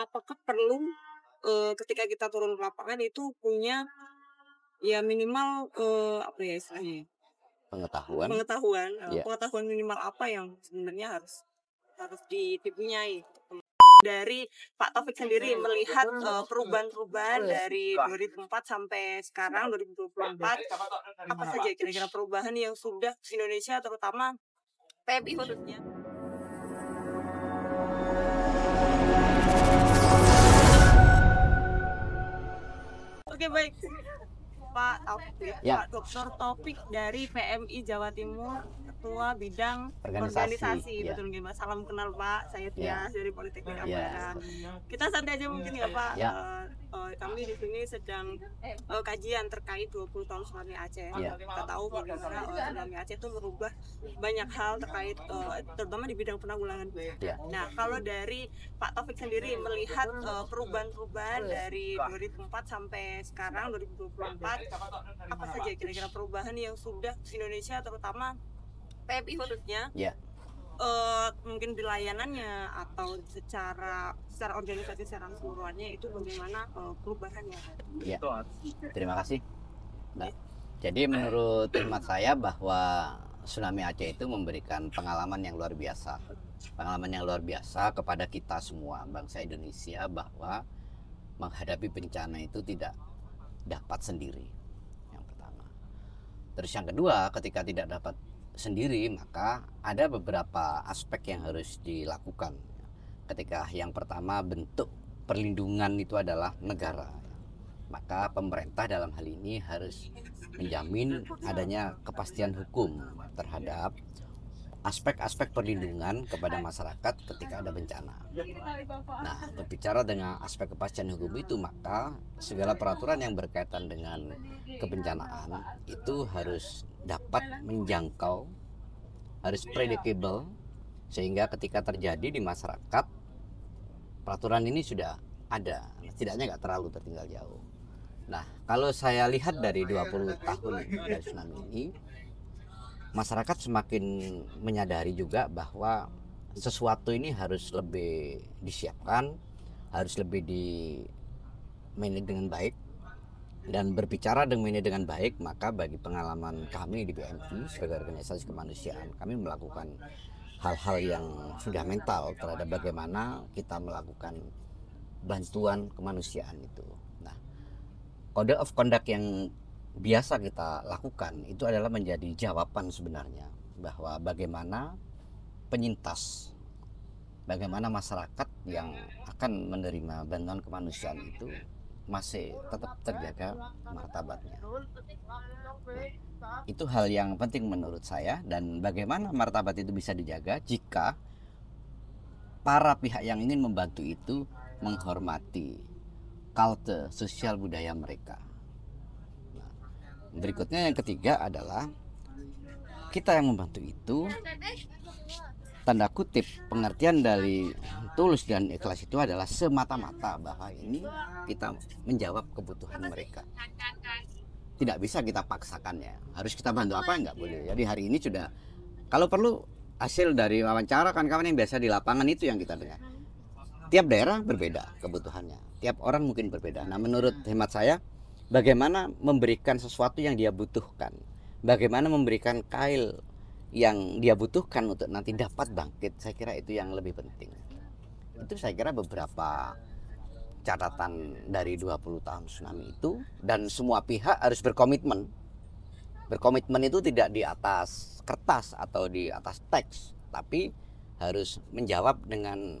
apakah perlu ketika kita turun ke lapangan itu punya ya minimal apa ya istilahnya Pengetahuan. Ya. pengetahuan minimal apa yang sebenarnya harus dipunyai dari Pak Taufik sendiri melihat perubahan-perubahan dari 2004 sampai sekarang 2024, apa saja kira-kira perubahan yang sudah Indonesia terutama PMI khususnya. Oke, baik. Pak Taufik, Ya. Pak Dr. Taufik dari PMI Jawa Timur, Ketua Bidang Organisasi. Betul nggih, Mas? Salam kenal Pak, saya Tias dari Politeknik Ya. Ambara. Kita santai aja mungkin ya Pak. Ya. Kami di sini sedang kajian terkait 20 tahun Tsunami Aceh. Ya. Kita tahu bagaimana Tsunami Aceh itu merubah banyak hal terkait terutama di bidang penanggulangan. Ya. Nah, kalau dari Pak Taufik sendiri melihat perubahan-perubahan dari 2004 sampai sekarang 2024, apa saja kira-kira perubahan yang sudah Indonesia terutama PMI khususnya mungkin di layanannya atau secara organisasi secara keseluruhannya itu bagaimana perubahannya? Ya. Terima kasih, Mbak. Jadi menurut hemat saya bahwa Tsunami Aceh itu memberikan pengalaman yang luar biasa. Pengalaman yang luar biasa kepada kita semua bangsa Indonesia bahwa menghadapi bencana itu tidak dapat sendiri. Yang pertama. Terus yang kedua, ketika tidak dapat sendiri, maka ada beberapa aspek yang harus dilakukan. Ketika yang pertama bentuk perlindungan itu adalah negara, maka pemerintah dalam hal ini harus menjamin adanya kepastian hukum terhadap aspek-aspek perlindungan kepada masyarakat ketika ada bencana. Nah, berbicara dengan aspek kepastian hukum itu, maka segala peraturan yang berkaitan dengan kebencanaan itu harus dapat menjangkau, harus predictable, sehingga ketika terjadi di masyarakat, peraturan ini sudah ada, setidaknya nggak terlalu tertinggal jauh. Nah, kalau saya lihat dari 20 tahun dari tsunami ini, masyarakat semakin menyadari juga bahwa sesuatu ini harus lebih disiapkan, harus lebih di-manage dengan baik. Dan berbicara dengan baik, maka bagi pengalaman kami di PMI sebagai organisasi kemanusiaan, kami melakukan hal-hal yang fundamental terhadap bagaimana kita melakukan bantuan kemanusiaan itu. Nah, Code of Conduct yang biasa kita lakukan itu adalah menjadi jawaban sebenarnya bahwa bagaimana penyintas, bagaimana masyarakat yang akan menerima bantuan kemanusiaan itu masih tetap terjaga martabatnya. Nah, itu hal yang penting menurut saya, dan bagaimana martabat itu bisa dijaga jika para pihak yang ingin membantu itu menghormati culture, sosial budaya mereka. Berikutnya yang ketiga adalah kita yang membantu itu, tanda kutip pengertian dari tulus dan ikhlas itu adalah semata-mata bahwa ini kita menjawab kebutuhan mereka. Tidak bisa kita paksakannya, harus kita bantu apa enggak boleh. Jadi hari ini sudah, kalau perlu hasil dari wawancara kawan-kawan yang biasa di lapangan itu yang kita dengar. Tiap daerah berbeda kebutuhannya, tiap orang mungkin berbeda. Nah, menurut hemat saya, bagaimana memberikan sesuatu yang dia butuhkan, bagaimana memberikan kail yang dia butuhkan untuk nanti dapat bangkit, saya kira itu yang lebih penting. Itu saya kira beberapa catatan dari 20 tahun tsunami itu, dan semua pihak harus berkomitmen. Berkomitmen itu tidak di atas kertas atau di atas teks, tapi harus menjawab dengan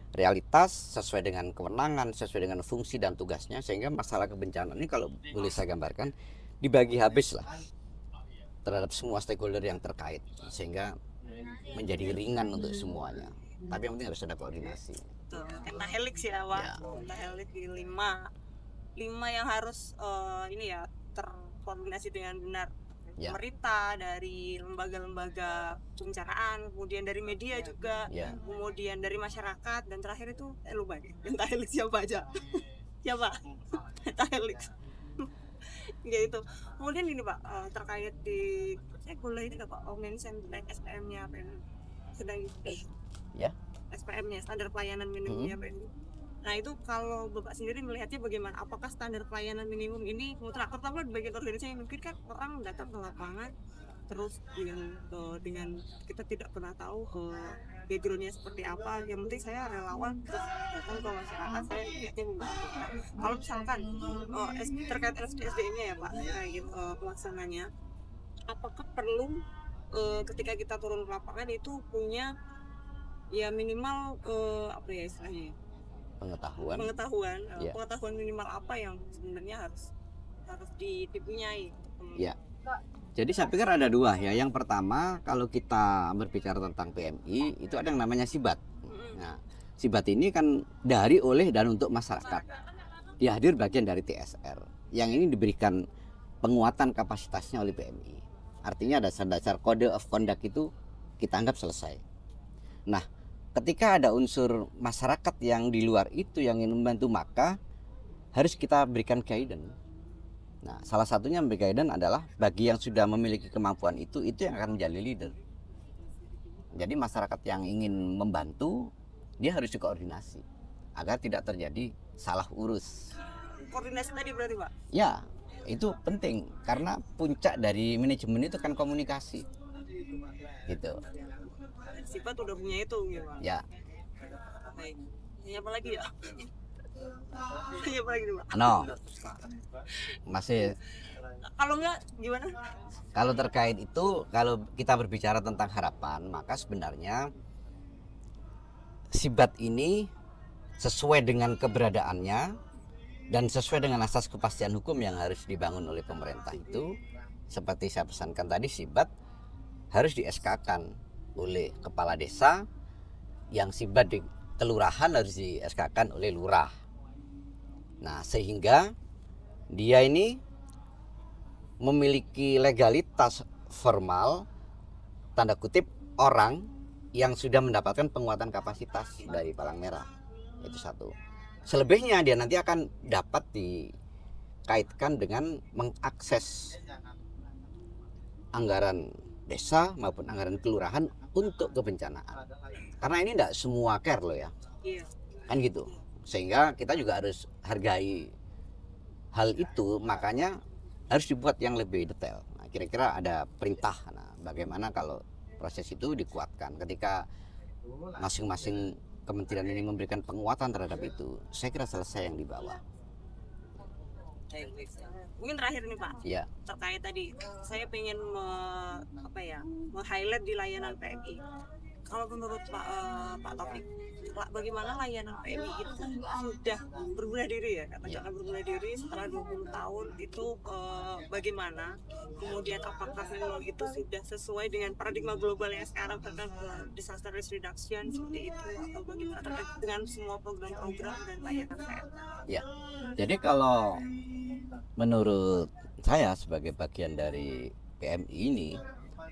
realitas sesuai dengan kewenangan, sesuai dengan fungsi dan tugasnya, sehingga masalah kebencanaan ini kalau boleh saya gambarkan dibagi habis lah terhadap semua stakeholder yang terkait, sehingga menjadi ringan untuk semuanya. Tapi yang penting harus ada koordinasi. Pentahelix ya Pak, pentahelix di 5 yang harus ini ya terkoordinasi dengan benar. Pemerintah, dari lembaga-lembaga kebencanaan, kemudian dari media juga, kemudian dari masyarakat, dan terakhir itu lupa deh, pentahelix siapa aja? Siapa? Pentahelix. Ya itu. Kemudian ini Pak, terkait di saya boleh ini nggak Pak, mention SPM-nya apa yang sedang ya? SPM-nya, standar pelayanan minimumnya apa ini? Nah itu kalau Bapak sendiri melihatnya bagaimana? Apakah standar pelayanan minimum ini mutlak? Terutama di bagian organisasi, mungkin kan orang datang ke lapangan terus dengan kita tidak pernah tahu backgroundnya seperti apa. Yang penting saya relawan terus datang ke masyarakat, saya niatnya membantu. Nah, kalau misalkan terkait SDM-nya ya Pak, kayak gitu, pelaksananya, apakah perlu ketika kita turun ke lapangan itu punya ya minimal apa ya istilahnya, pengetahuan Ya. pengetahuan minimal apa yang sebenarnya harus dipunyai. Ya. Jadi saya pikir ada dua ya. Yang pertama, kalau kita berbicara tentang PMI itu ada yang namanya sibat. Nah, sibat ini kan dari, oleh, dan untuk masyarakat. Dia hadir bagian dari TSR. Yang ini diberikan penguatan kapasitasnya oleh PMI. Artinya dasar-dasar kode of conduct itu kita anggap selesai. Nah, ketika ada unsur masyarakat yang di luar itu yang ingin membantu, maka harus kita berikan guidance. Nah, salah satunya memberi guidance adalah bagi yang sudah memiliki kemampuan itu yang akan menjadi leader. Jadi masyarakat yang ingin membantu, dia harus dikoordinasi agar tidak terjadi salah urus. Koordinasi tadi berarti Pak? Ya, itu penting karena puncak dari manajemen itu kan komunikasi. Gitu. Sifat udah punya itu gitu Pak. Ya. Baik. Ini apa lagi ya? Ini apa lagi Pak? No. Masih. Kalau enggak gimana? Kalau terkait itu, kalau kita berbicara tentang harapan, maka sebenarnya sibat ini sesuai dengan keberadaannya dan sesuai dengan asas kepastian hukum yang harus dibangun oleh pemerintah itu, seperti saya pesankan tadi, sibat harus di SK-kan oleh kepala desa, yang sibat di kelurahan harus di SK-kan oleh lurah. Nah, sehingga dia ini memiliki legalitas formal, tanda kutip, orang yang sudah mendapatkan penguatan kapasitas dari Palang Merah. Itu satu. Selebihnya dia nanti akan dapat dikaitkan dengan mengakses anggaran desa maupun anggaran kelurahan untuk kebencanaan. Karena ini tidak semua care loh ya. Kan gitu. Sehingga kita juga harus hargai hal itu, makanya harus dibuat yang lebih detail. Nah, kira-kira ada perintah. Nah, bagaimana kalau proses itu dikuatkan ketika masing-masing kementerian ini memberikan penguatan terhadap itu, saya kira selesai yang di bawah. Mungkin terakhir nih Pak, ya. Terkait tadi saya pengen meng-highlight di layanan PMI. Kalau menurut Pak Taufik, bagaimana layanan PMI itu sudah berbenah diri ya, katakanlah berbenah diri setelah 20 tahun itu bagaimana? Kemudian apakah memang itu sudah sesuai dengan paradigma global yang sekarang tentang disaster risk reduction seperti itu, atau bagaimana terkait dengan semua program-program dan layanan PMI? Ya, jadi kalau menurut saya sebagai bagian dari PMI ini,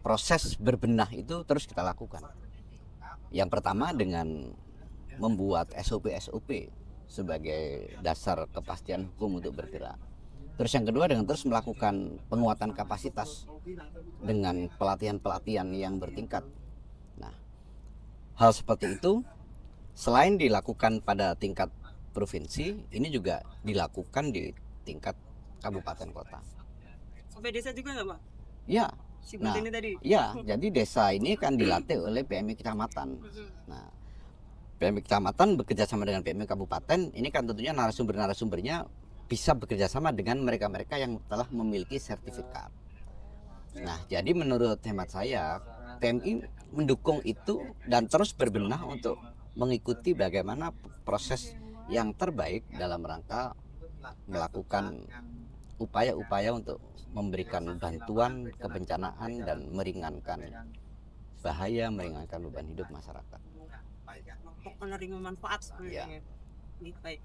proses berbenah itu terus kita lakukan. Yang pertama dengan membuat SOP-SOP sebagai dasar kepastian hukum untuk bergerak. Terus yang kedua dengan terus melakukan penguatan kapasitas dengan pelatihan-pelatihan yang bertingkat. Nah, hal seperti itu selain dilakukan pada tingkat provinsi, ini juga dilakukan di tingkat kabupaten kota. Sampai desa juga nggak Pak? Ya. Nah, ini tadi. Ya, jadi desa ini kan dilatih oleh PMI kecamatan. Nah, PMI kecamatan bekerja sama dengan PMI kabupaten. Ini kan tentunya narasumbernya bisa bekerja sama dengan mereka-mereka yang telah memiliki sertifikat. Nah, jadi menurut hemat saya, PMI mendukung itu dan terus berbenah untuk mengikuti bagaimana proses yang terbaik dalam rangka melakukan upaya-upaya untuk memberikan bantuan kebencanaan dan meringankan bahaya, meringankan beban hidup masyarakat. Menerima manfaat sebenarnya. Ya. Baik.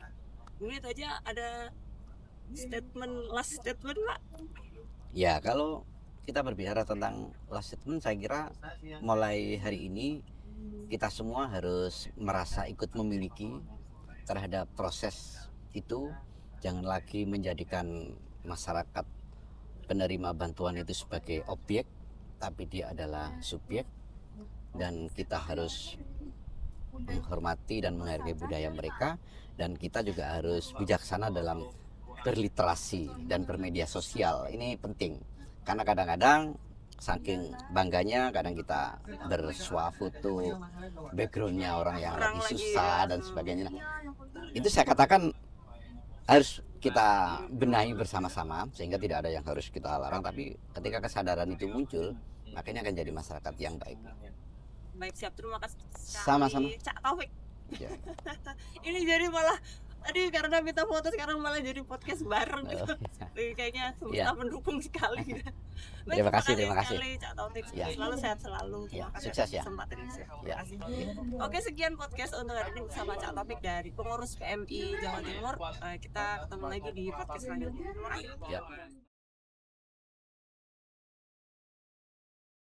Ini aja ada last statement Pak. Ya, kalau kita berbicara tentang last statement, saya kira mulai hari ini kita semua harus merasa ikut memiliki terhadap proses itu. Jangan lagi menjadikan masyarakat penerima bantuan itu sebagai objek, tapi dia adalah subjek, dan kita harus menghormati dan menghargai budaya mereka, dan kita juga harus bijaksana dalam berliterasi dan bermedia sosial. Ini penting karena kadang-kadang saking bangganya kadang kita bersuah foto backgroundnya orang yang lagi susah dan sebagainya. Nah, itu saya katakan harus kita benahi bersama-sama sehingga tidak ada yang harus kita larang, tapi ketika kesadaran itu muncul makanya akan jadi masyarakat yang baik. Baik, siap, terima kasih Sama-sama Cak Taufik. Ya. Ini jadi malah tadi karena minta foto sekarang malah jadi podcast bareng gitu. Kayaknya semesta mendukung sekali. Baik, terima kasih sekali, Cak Taufik. Selalu sehat selalu. Ya, Terima kasih sukses ya. kesempatan ini. Ya. Oke, sekian podcast untuk hari ini bersama Cak Taufik dari pengurus PMI Jawa Timur. Kita ketemu lagi di podcast selanjutnya. Ya.